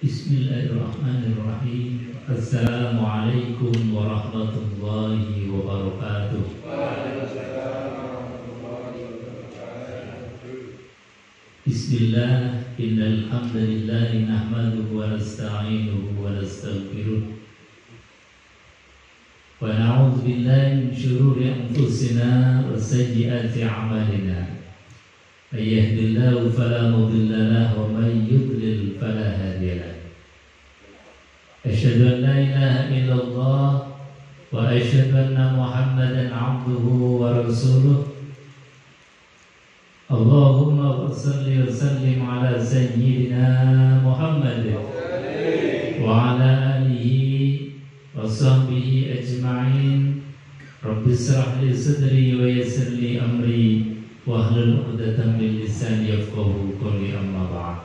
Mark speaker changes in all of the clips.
Speaker 1: Bismillahirrahmanirrahim. Assalamualaikum warahmatullahi wabarakatuh. Bismillah, innal hamdalillah nahmaduhu wa nasta'inuhu wa nastaghfiruh wa na'udzu billahi min shururi anfusina wa sayyiati a'malina. May yahdihillahu fala mudilla lahu wa may yudlil fala hadiya lahu. Asyhadu an la ilaha illallah wa asyhadu anna Muhammadan 'abduhu wa rasuluh. Allahumma shalli wa sallim ala sayyidina Muhammad wa ala alihi wa sahbihi ajma'in. Rabbi shrah li sadri wa yassir li amri wahlul 'uqdatam min lisani yafqahu qawli, amma ba'd.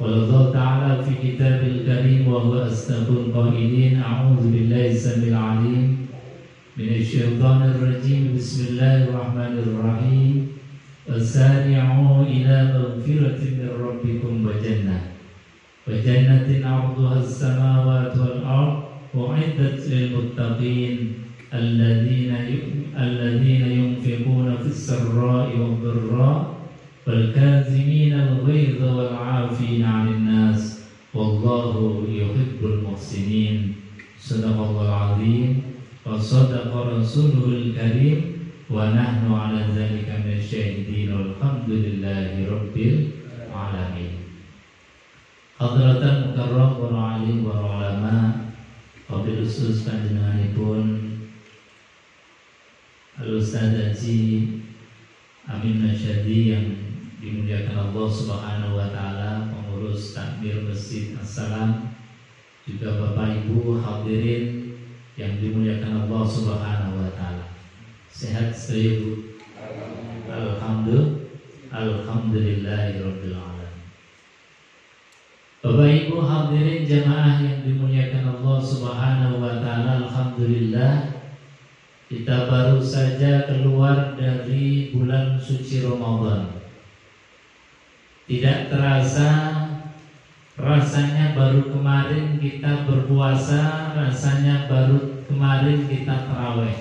Speaker 1: Qala Allah ta'ala fi kitabil karim wa huwa asdaqul qailin. A'udzu billahi samil 'alim minasy syaithanir rajim. Bismillahirrahmanirrahim. Wasari'u ila maghfiratin min rabbikum wa jannatin 'arduha as-samawati wal ardh u'iddat lil muttaqin alladzina yunfiquna fis sarra'i wad dharra'i wal kazimina al ghaidha wal 'afina 'anil nas wallahu yuhibbul muhsinin. Shadaqallahul 'azim wa shadaqa rasuluhul karim wa nahnu 'ala dzalika minasyahidin walhamdulillahi rabbil alamin. Hadratan mukarram wa alim wa ulama, wabil khusus panjenenganipun Al-Ustaz Haji Amin Nasyadi yang dimuliakan Allah Subhanahu wa taala, pengurus takmir Masjid As-Salam, juga Bapak Ibu hadirin yang dimuliakan Allah Subhanahu wa taala. Sehat saya Bu? Alhamdulillahirabbil alamin. Bapak Ibu hadirin jamaah yang dimuliakan Allah Subhanahu wa taala, alhamdulillah kita baru saja keluar dari bulan suci Ramadan. Tidak terasa, rasanya baru kemarin kita berpuasa, rasanya baru kemarin kita tarawih.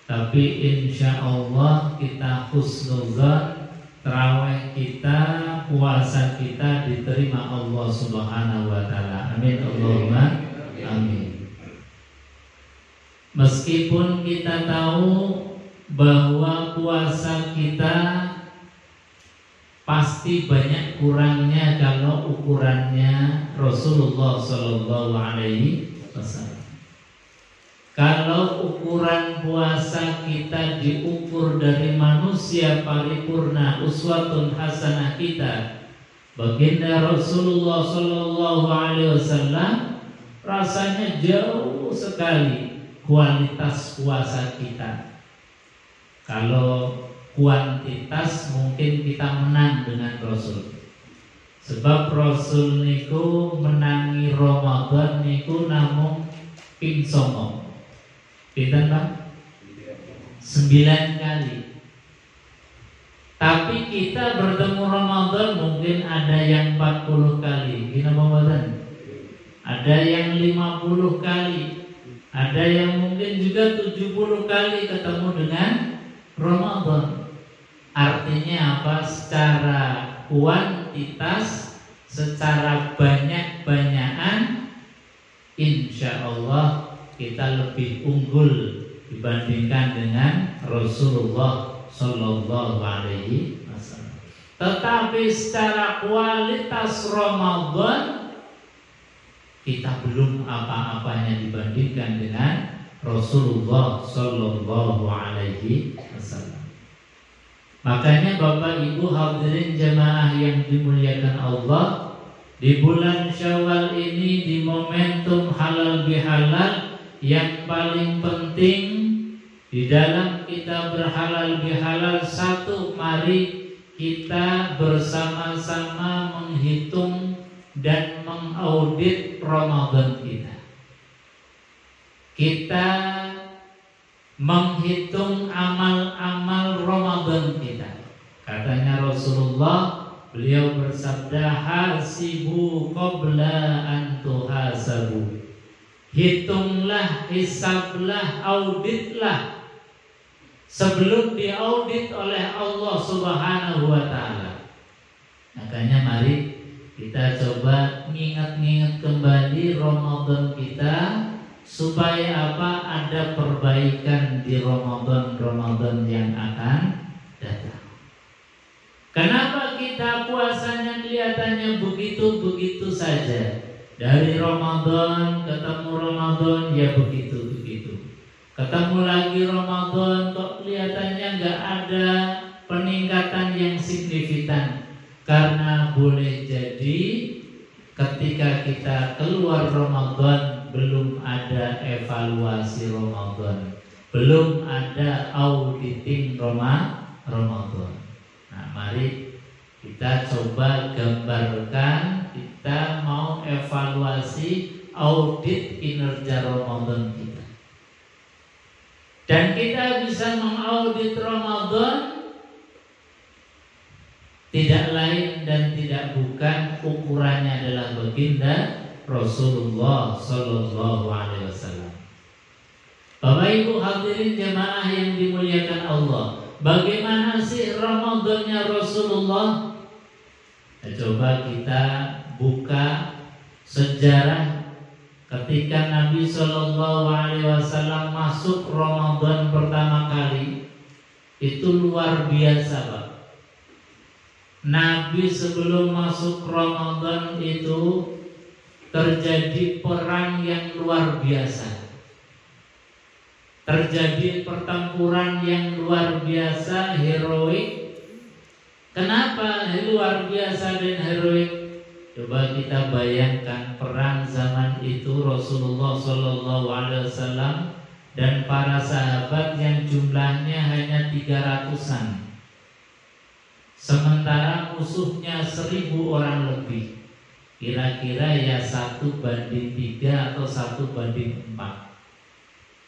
Speaker 1: Tapi insya Allah kita husnuzan, tarawih kita, puasa kita diterima Allah Subhanahu wa taala. Amin Allahumma amin. Meskipun kita tahu bahwa puasa kita pasti banyak kurangnya kalau ukurannya Rasulullah Sallallahu Alaihi Wasallam. Kalau ukuran puasa kita diukur dari manusia paripurna, uswatun hasanah kita, baginda Rasulullah Sallallahu Alaihi Wasallam, rasanya jauh sekali kualitas puasa kita. Kalau kuantitas mungkin kita menang dengan Rasul. Sebab Rasul niku menangi Ramadan niku namung ping 9. Pinten Pak? 9 kali. Tapi kita bertemu Ramadan mungkin ada yang 40 kali. Gimana Ramadan? Ada yang 50 kali. Ada yang mungkin juga 70 kali ketemu dengan Ramadan. Artinya apa? Secara kuantitas, secara banyak-banyakan, insya Allah kita lebih unggul dibandingkan dengan Rasulullah Sallallahu Alaihi Wasallam. Tetapi secara kualitas Ramadan kita belum apa-apanya dibandingkan dengan Rasulullah Sallallahu Alaihi Wasallam. Makanya Bapak Ibu hadirin jamaah yang dimuliakan Allah, di bulan Syawal ini, di momentum halal bihalal, yang paling penting di dalam kita berhalal bihalal, satu, mari kita bersama-sama menghitung dan mengaudit Ramadan kita. Kita menghitung amal-amal Ramadan kita. Katanya Rasulullah, Beliau bersabda, hasibu qabla an tuhasabu. Hitunglah, hisablah, auditlah sebelum diaudit oleh Allah Subhanahu wa taala. Makanya mari kita coba ngingat-ngingat kembali Ramadan kita supaya apa? Ada perbaikan di Ramadan yang akan datang. Kenapa kita puasanya kelihatannya begitu-begitu saja? Dari Ramadan ketemu Ramadan ya begitu-begitu. Ketemu lagi Ramadan kok kelihatannya nggak ada peningkatan yang signifikan. Karena boleh jadi ketika kita keluar Ramadan belum ada evaluasi Ramadan, belum ada auditing Ramadan. Nah, mari kita coba gambarkan kita mau evaluasi audit kinerja Ramadan kita. Dan kita bisa mengaudit Ramadan tidak lain dan tidak bukan ukurannya adalah baginda Rasulullah Sallallahu Alaihi Wasallam. Bapak Ibu hadirin jemaah yang dimuliakan Allah, bagaimana sih Ramadannya Rasulullah? Coba kita buka sejarah ketika Nabi Sallallahu Alaihi Wasallam masuk Ramadan pertama kali. Itu luar biasa, Pak. Nabi sebelum masuk Ramadan itu terjadi perang yang luar biasa. Terjadi pertempuran yang luar biasa, heroik. Kenapa luar biasa dan heroik? Coba kita bayangkan perang zaman itu Rasulullah Shallallahu Alaihi Wasallam dan para sahabat yang jumlahnya hanya 300-an. Sementara musuhnya 1000 orang lebih. Kira-kira ya 1:3 atau 1:4.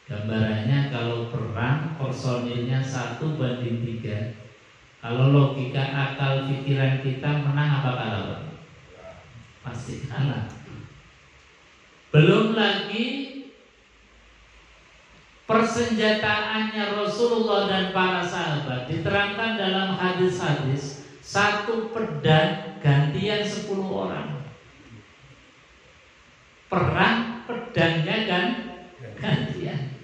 Speaker 1: Gambarannya kalau perang personilnya 1:3. Kalau logika akal pikiran kita menang apa kalah? Pasti kalah. Belum lagi persenjataannya Rasulullah dan para sahabat diterangkan dalam hadis-hadis, satu pedang gantian 10 orang. Perang pedangnya kan gantian.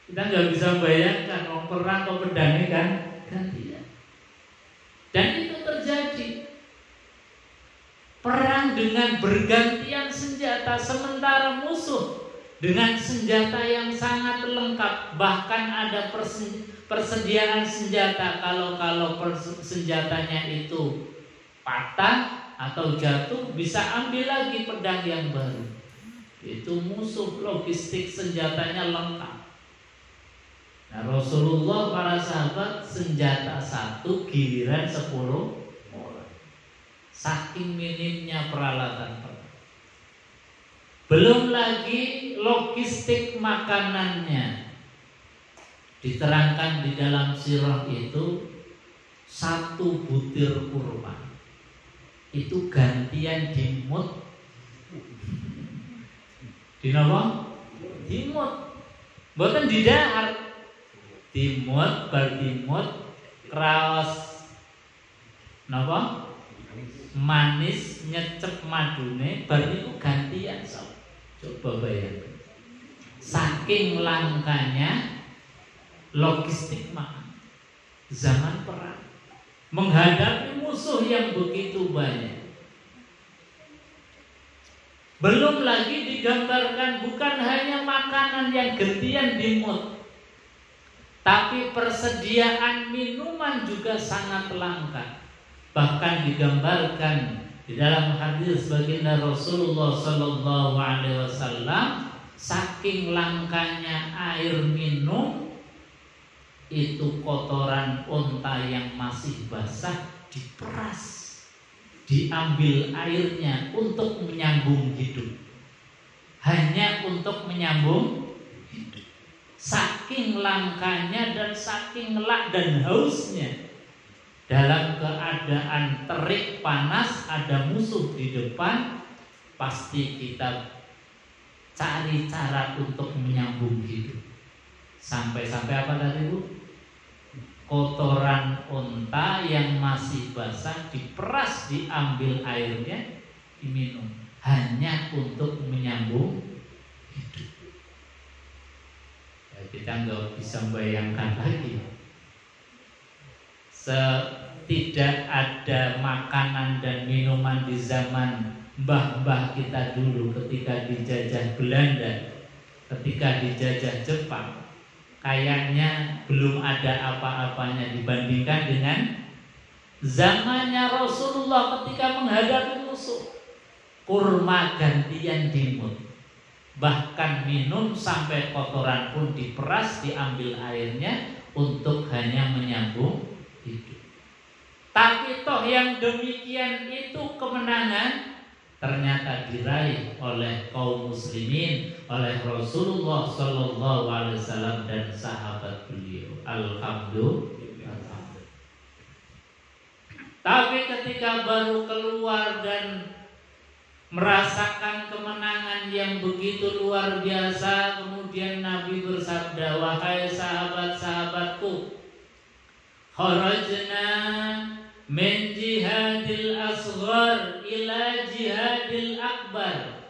Speaker 1: Kita nggak bisa bayangkan orang perang kok pedangnya kan gantian. Dan itu terjadi. Perang dengan bergantian senjata sementara musuh dengan senjata yang sangat lengkap, bahkan ada persediaan senjata. Kalau senjatanya itu patah atau jatuh, bisa ambil lagi pedang yang baru. Itu musuh, logistik senjatanya lengkap. Nah, Rasulullah para sahabat senjata 1 giliran 10 orang. Saking minimnya peralatan perang. Belum lagi logistik makanannya. Diterangkan di dalam sirah itu 1 butir kurma itu gantian dimut. Di napa? Dimut. Mboten didahar. Dimut, bar dimut kraos napa? Manis nyecep madune bar niku gantian sok. Coba bayangkan. Saking langkanya logistik makan zaman perang menghadapi musuh yang begitu banyak. Belum lagi digambarkan bukan hanya makanan yang gantian dimut, tapi persediaan minuman juga sangat langka. Bahkan digambarkan di dalam hadis baginda Rasulullah Sallallahu Alaihi Wasallam, saking langkanya air minum, itu kotoran unta yang masih basah diperas, diambil airnya untuk menyambung hidup, hanya untuk menyambung hidup. Saking langkanya dan saking elak dan hausnya Dalam keadaan terik panas, ada musuh di depan, pasti kita cari cara untuk menyambung hidup. Sampai-sampai apa tadi Bu? Kotoran unta yang masih basah diperas, diambil airnya, diminum, hanya untuk menyambung hidup. Ya, kita nggak bisa bayangkan lagi. Tidak ada makanan dan minuman di zaman mbah-mbah kita dulu ketika dijajah Belanda, ketika dijajah Jepang. Kayaknya belum ada apa-apanya dibandingkan dengan zamannya Rasulullah ketika menghadapi musuh. Kurma gantian dimut, bahkan minum sampai kotoran pun diperas, diambil airnya untuk hanya menyambung hidup. Tapi toh yang demikian itu kemenangan ternyata diraih oleh kaum muslimin, oleh Rasulullah Sallallahu Alaihi Wasallam dan sahabat beliau. Alhamdulillah. Tapi ketika baru keluar dan merasakan kemenangan yang begitu luar biasa, kemudian Nabi bersabda, wahai sahabat-sahabatku, kharajna min jihadil asghar ila jihadil akbar.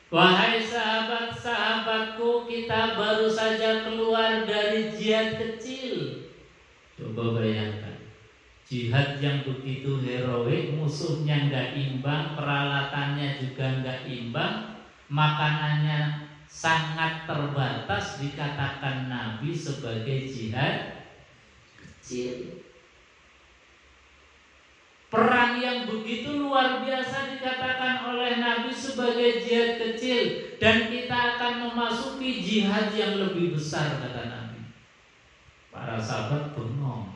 Speaker 1: Wahai sahabat-sahabatku, kita baru saja keluar dari jihad kecil. Coba bayangkan, jihad yang begitu heroik, musuhnya nggak imbang, peralatannya juga nggak imbang, makanannya sangat terbatas, dikatakan Nabi sebagai jihad kecil. Perang yang begitu luar biasa dikatakan oleh Nabi sebagai jihad kecil, dan kita akan memasuki jihad yang lebih besar, kata Nabi. Para sahabat bengong.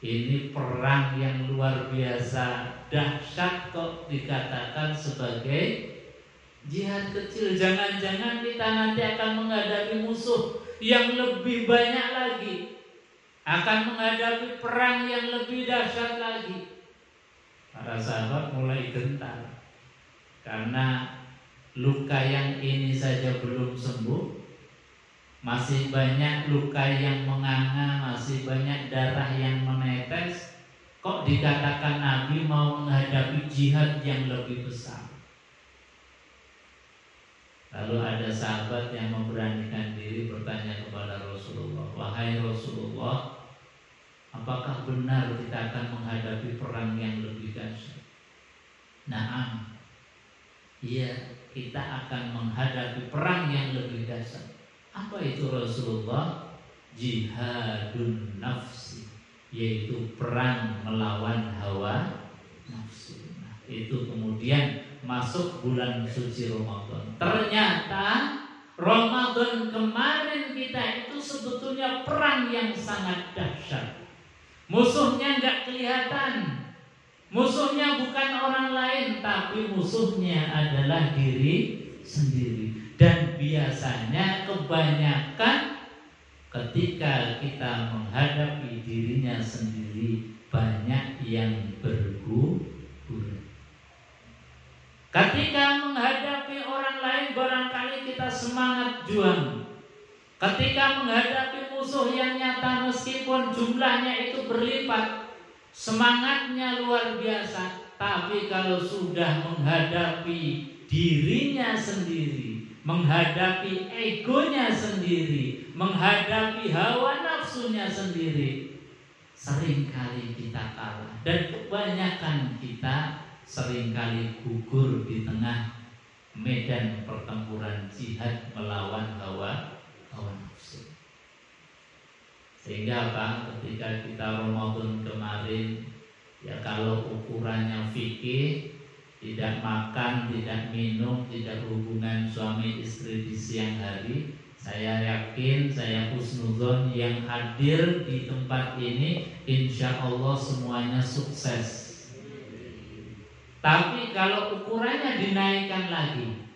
Speaker 1: Ini perang yang luar biasa dahsyat kok dikatakan sebagai jihad kecil. Jangan-jangan kita nanti akan menghadapi musuh yang lebih banyak lagi, akan menghadapi perang yang lebih dahsyat lagi. Para sahabat mulai gentar karena luka yang ini saja belum sembuh, masih banyak luka yang menganga, masih banyak darah yang menetes. Kok dikatakan Nabi mau menghadapi jihad yang lebih besar? Lalu ada sahabat yang memberanikan diri bertanya kepada Rasulullah, wahai Rasulullah, apakah benar kita akan menghadapi perang yang lebih dahsyat? Naam, iya, kita akan menghadapi perang yang lebih dahsyat. Apa itu Rasulullah? Jihadun nafsi, yaitu perang melawan hawa nafsu. Nah, itu kemudian masuk bulan suci Ramadan. Ternyata Ramadan kemarin kita itu sebetulnya perang yang sangat dahsyat. Musuhnya nggak kelihatan. Musuhnya bukan orang lain, tapi musuhnya adalah diri sendiri. Dan biasanya kebanyakan ketika kita menghadapi dirinya sendiri, banyak yang berguguran. Ketika menghadapi orang lain, barangkali kita semangat juang. Ketika menghadapi musuh yang nyata, meskipun jumlahnya itu berlipat, semangatnya luar biasa. Tapi kalau sudah menghadapi dirinya sendiri, menghadapi egonya sendiri, menghadapi hawa nafsunya sendiri, seringkali kita kalah. Dan kebanyakan kita seringkali gugur di tengah medan pertempuran jihad melawan hawa nafsu. Sehingga apa? Ketika kita Ramadan kemarin, ya kalau ukurannya fikih, tidak makan, tidak minum, tidak hubungan suami istri di siang hari, saya yakin, saya husnudzon yang hadir di tempat ini insya Allah semuanya sukses. Tapi kalau ukurannya dinaikkan lagi,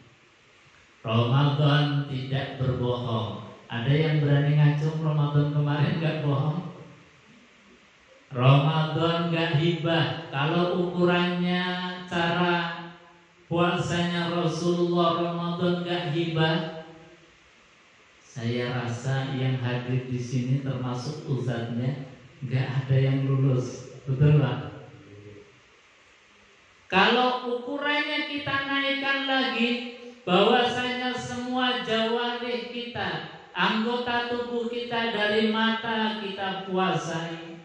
Speaker 1: Ramadan tidak berbohong. Ada yang berani ngacung Ramadan kemarin gak bohong? Ramadan gak hibah. Kalau ukurannya cara puasanya Rasulullah Ramadan gak hibah, saya rasa yang hadir di sini termasuk ustadznya gak ada yang lulus, betul Pak? Kalau ukurannya kita naikkan lagi, bahwasanya semua jawarih kita, anggota tubuh kita, dari mata kita puasai,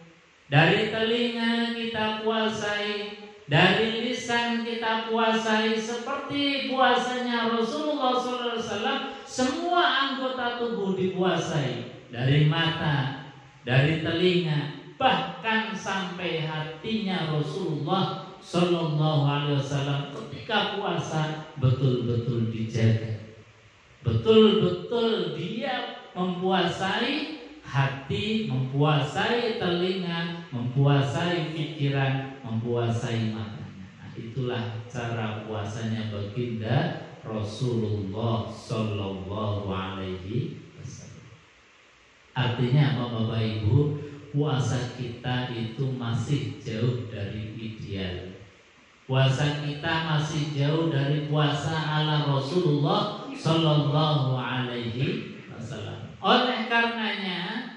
Speaker 1: dari telinga kita puasai, dari lisan kita puasai, seperti puasanya Rasulullah SAW. Semua anggota tubuh dipuasai, dari mata, dari telinga, bahkan sampai hatinya Rasulullah Sallallahu Alaihi Wasallam ketika puasa betul-betul dijaga, betul-betul dia mempuasai hati, mempuasai telinga, mempuasai pikiran, mempuasai matanya. Nah, itulah cara puasanya baginda Rasulullah Sallallahu Alaihi Wasallam. Artinya apa Bapak Ibu? Puasa kita itu masih jauh dari ideal. Puasa kita masih jauh dari puasa ala Rasulullah Sallallahu Alaihi Wasallam. Oleh karenanya,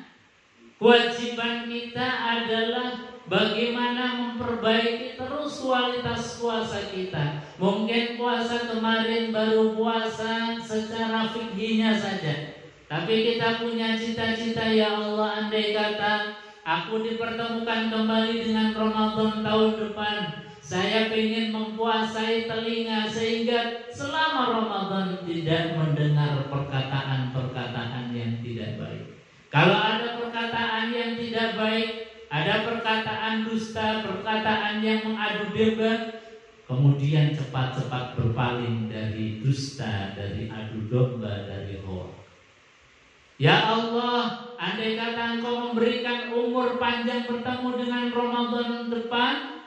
Speaker 1: kewajiban kita adalah bagaimana memperbaiki terus kualitas puasa kita. Mungkin puasa kemarin baru puasa secara fikihnya saja, tapi kita punya cita-cita, ya Allah, andai kata aku dipertemukan kembali dengan Ramadan tahun depan, saya ingin mempuasai telinga sehingga selama Ramadan tidak mendengar perkataan-perkataan yang tidak baik. Kalau ada perkataan yang tidak baik, ada perkataan dusta, perkataan yang mengadu domba, kemudian cepat-cepat berpaling dari dusta, dari adu domba, dari hoax. Ya Allah, andai kata Engkau memberikan umur panjang bertemu dengan Ramadan depan,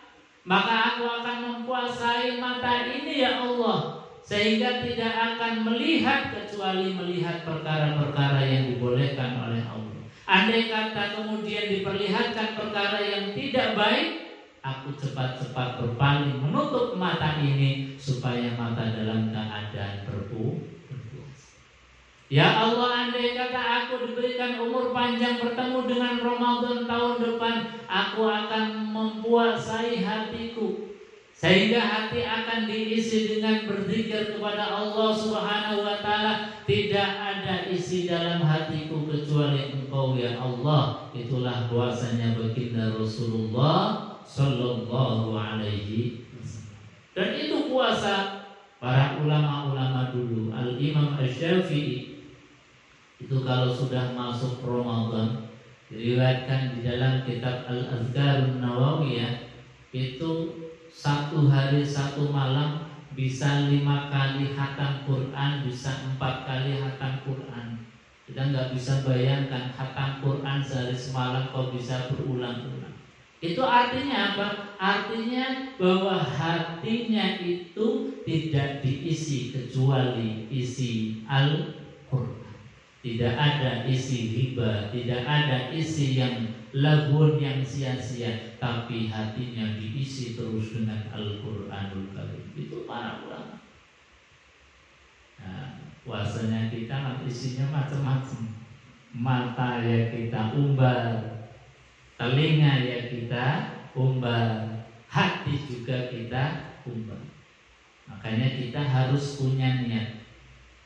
Speaker 1: maka aku akan mempuasai mata ini ya Allah, sehingga tidak akan melihat kecuali melihat perkara-perkara yang dibolehkan oleh Allah. Andai kata kemudian diperlihatkan perkara yang tidak baik, aku cepat-cepat berpaling menutup mata ini supaya mata dalam keadaan berpuasa. Ya Allah, andai kata aku diberikan umur panjang bertemu dengan Ramadan tahun depan, aku akan mempuasai hatiku sehingga hati akan diisi dengan berzikir kepada Allah Subhanahu wa taala. Tidak ada isi dalam hatiku kecuali Engkau ya Allah. Itulah puasanya baginda Rasulullah Sallallahu Alaihi Wasallam. Dan itu puasa para ulama-ulama dulu. Al-Imam Asy-Syafi'i itu kalau sudah masuk Ramadan, diriwayatkan di dalam kitab Al-Azkarun Nawawiyah, itu satu hari satu malam bisa 5 kali khatam Quran, bisa 4 kali khatam Quran. Kita nggak bisa bayangkan khatam Quran sehari semalam kok bisa berulang-ulang. Itu artinya apa? Artinya bahwa hatinya itu tidak diisi kecuali isi Al-Quran. Tidak ada isi riba, tidak ada isi yang lagun, yang sia-sia, tapi hatinya diisi terus dengan Al-Quranul Karim. Itu para ulama. Nah, puasanya kita isinya macam-macam. Mata ya kita umbar, telinga ya kita umbar, hati juga kita umbar. Makanya kita harus punya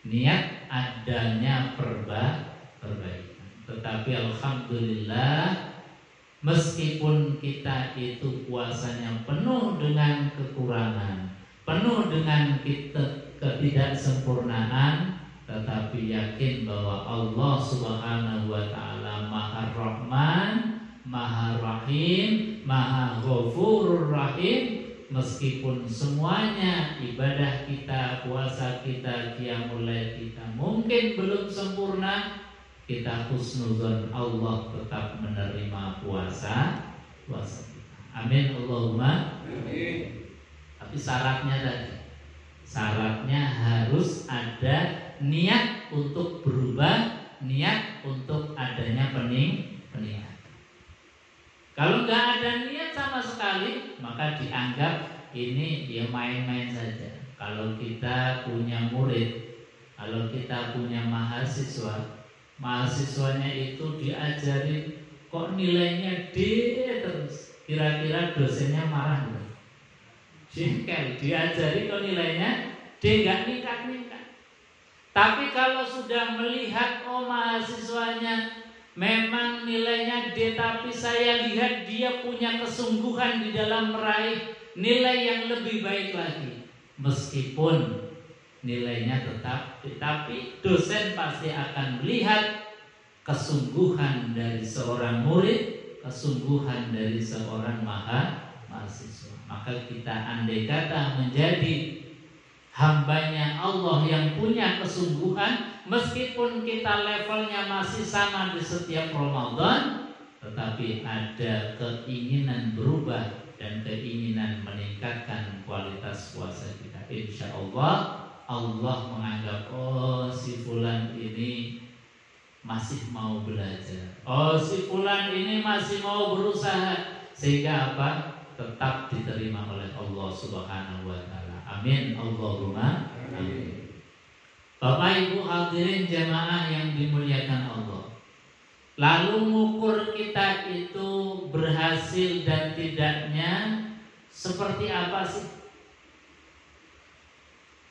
Speaker 1: niat adanya perbaikan. Tetapi alhamdulillah, meskipun kita itu puasanya penuh dengan kekurangan, penuh dengan ketidaksempurnaan, tetapi yakin bahwa Allah Subhanahu wa taala Maha Rahman, Maha Rahim, Maha Ghafurur Rahim. Meskipun semuanya ibadah kita, puasa kita, qiyamul lail kita mungkin belum sempurna, kita husnuzon Allah tetap menerima puasa kita. Amin Allahumma amin. Tapi syaratnya harus ada niat untuk berubah, niat untuk adanya peningkatan. Kalau nggak ada niat sama sekali, maka dianggap ini ya main-main saja. Kalau kita punya murid, kalau kita punya mahasiswa, mahasiswanya itu diajari kok nilainya D terus, kira-kira dosennya marah nggak? Jengkel, diajari kok nilainya D, nggak ningkat-ningkat. Tapi kalau sudah melihat oh mahasiswanya memang nilainya D, tapi saya lihat dia punya kesungguhan di dalam meraih nilai yang lebih baik lagi, meskipun nilainya tetap, tapi dosen pasti akan melihat kesungguhan dari seorang murid, kesungguhan dari seorang mahasiswa. Maka kita andai kata menjadi hambanya Allah yang punya kesungguhan, meskipun kita levelnya masih sama di setiap Ramadan, tetapi ada keinginan berubah dan keinginan meningkatkan kualitas puasa kita. Insya Allah menganggap oh si fulan ini masih mau belajar, oh si fulan ini masih mau berusaha, sehingga apa? Tetap diterima oleh Allah Subhanahu wa taala. Amin Allahumma amin. Bapak Ibu hadirin jamaah yang dimuliakan Allah. Lalu mengukur kita itu berhasil dan tidaknya seperti apa sih?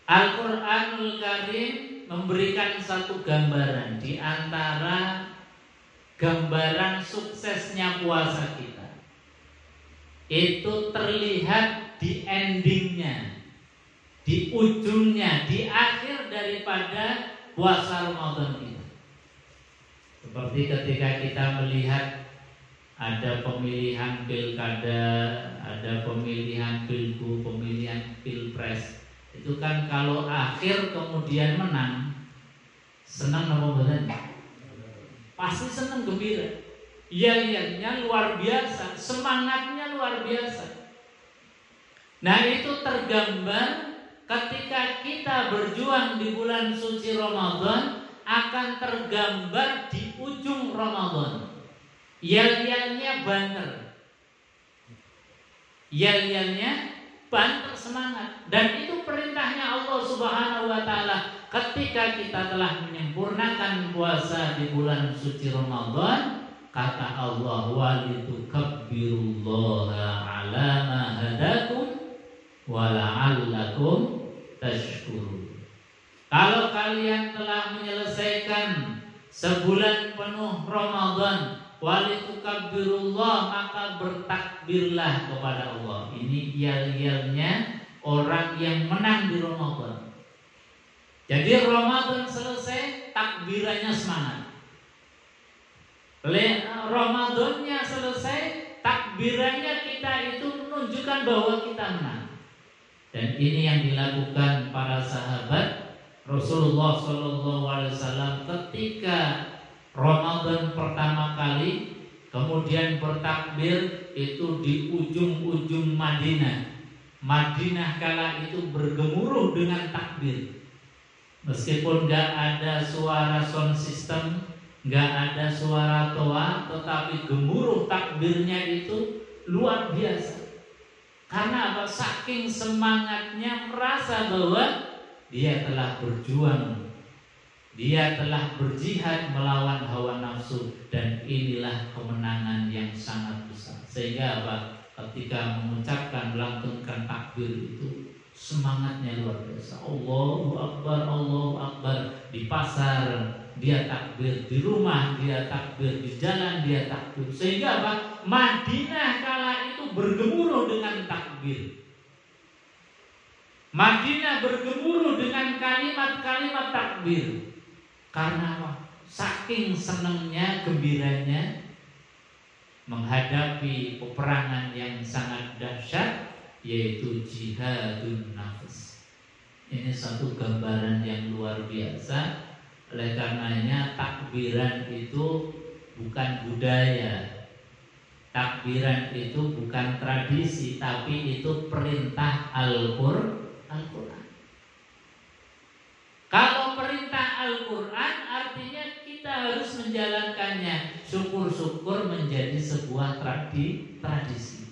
Speaker 1: Al-Quranul Karim memberikan satu gambaran di antara gambaran suksesnya puasa kita. Itu terlihat di endingnya, di ujungnya, di akhir daripada puasa Ramadan kita. Seperti ketika kita melihat ada pemilihan pilkada, ada pemilihan pilgub, pemilihan pilpres. Itu kan kalau akhir kemudian menang, senang apa badan? Pasti senang, gembira. Yel-yelnya luar biasa, semangatnya luar biasa. Nah itu tergambar ketika kita berjuang di bulan suci Ramadan, akan tergambar di ujung Ramadan. Yel-yelnya banter, yel-yelnya banter semangat. Dan itu perintahnya Allah Subhanahu wa taala. Ketika kita telah menyempurnakan puasa di bulan suci Ramadan, kata Allah, walitukabbirullaha ala ma hadakum wa la'allakum tashkurun. Kalau kalian telah menyelesaikan sebulan penuh Ramadan, walitukabbirullah, maka bertakbirlah kepada Allah. Ini yel-yelnya orang yang menang di Ramadan. Jadi Ramadan selesai, takbirannya semangat. Ramadannya selesai, takbirannya kita itu menunjukkan bahwa kita menang. Dan ini yang dilakukan para sahabat Rasulullah SAW ketika Ramadan pertama kali, kemudian bertakbir itu di ujung-ujung Madinah. Madinah kala itu bergemuruh dengan takbir. Meskipun gak ada suara sound system, gak ada suara toa, tetapi gemuruh takbirnya itu luar biasa. Karena apa? Saking semangatnya, merasa bahwa dia telah berjuang, dia telah berjihad melawan hawa nafsu, dan inilah kemenangan yang sangat besar. Sehingga apa? Ketika mengucapkan, melantunkan takbir itu semangatnya luar biasa. Allahu Akbar, Allahu Akbar. Di pasar dia takbir, di rumah dia takbir, di jalan dia takbir. Sehingga apa? Madinah kala itu bergemuruh dengan takbir. Madinah bergemuruh dengan kalimat-kalimat takbir. Karena apa? Saking senangnya, gembiranya menghadapi peperangan yang sangat dahsyat, yaitu jihadun nafs. Ini satu gambaran yang luar biasa. Oleh karenanya takbiran itu bukan budaya, takbiran itu bukan tradisi, tapi itu perintah Al-Quran. Kalau perintah Al-Quran artinya kita harus menjalankannya. Syukur-syukur menjadi sebuah tradisi.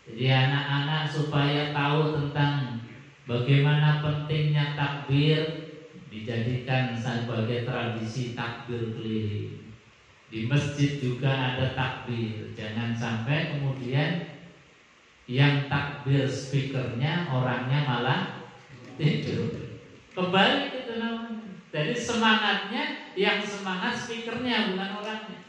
Speaker 1: Jadi anak-anak supaya tahu tentang bagaimana pentingnya takbir, dijadikan sebagai tradisi takbir keliling. Di masjid juga ada takbir. Jangan sampai kemudian yang takbir speakernya orangnya malah tidur. Kembali ke namanya. Jadi semangatnya yang semangat speakernya bukan orangnya.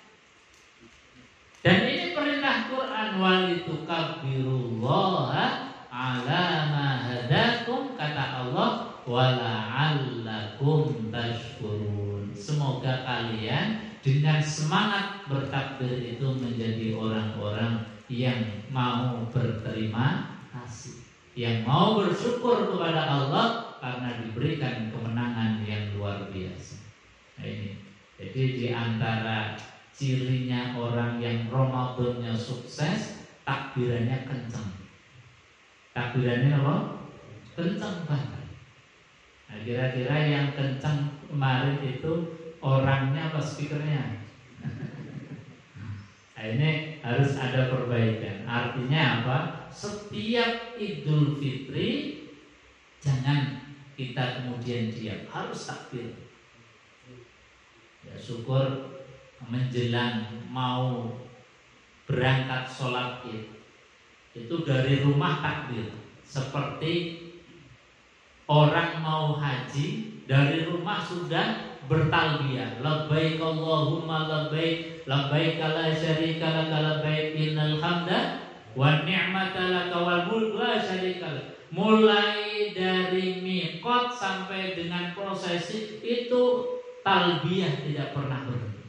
Speaker 1: Dan ini perintah Quran, walitukabbirullaha ala ma hadakum, kata Allah, wala'allakum tashkurun. Semoga kalian dengan semangat bertakbir itu menjadi orang-orang yang mau berterima kasih, yang mau bersyukur kepada Allah karena diberikan kemenangan yang luar biasa. Nah ini, jadi di antara cirinya orang yang Ramadannya sukses, takbirannya kencang. Takbirannya apa? Kencang banget. Nah, kira-kira yang kencang kemarin itu orangnya apa speakernya? Nah, ini harus ada perbaikan. Artinya apa? Setiap Idul Fitri jangan kita kemudian diam, harus takbir. Ya syukur menjelang mau berangkat sholat Id itu dari rumah takbir, seperti orang mau haji dari rumah sudah bertalbiyah, labbaik Allahumma labbaik, labbaik la syarika lak labbaik, innal hamda wan ni'mata lak wal mulk la syarika lak. Mulai dari miqat sampai dengan prosesi itu talbiyah tidak pernah berhenti.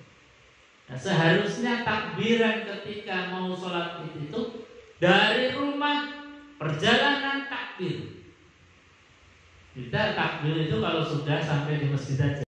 Speaker 1: Nah, seharusnya takbiran ketika mau sholat itu dari rumah perjalanan takbir. Kita takbir itu kalau sudah sampai di masjid aja.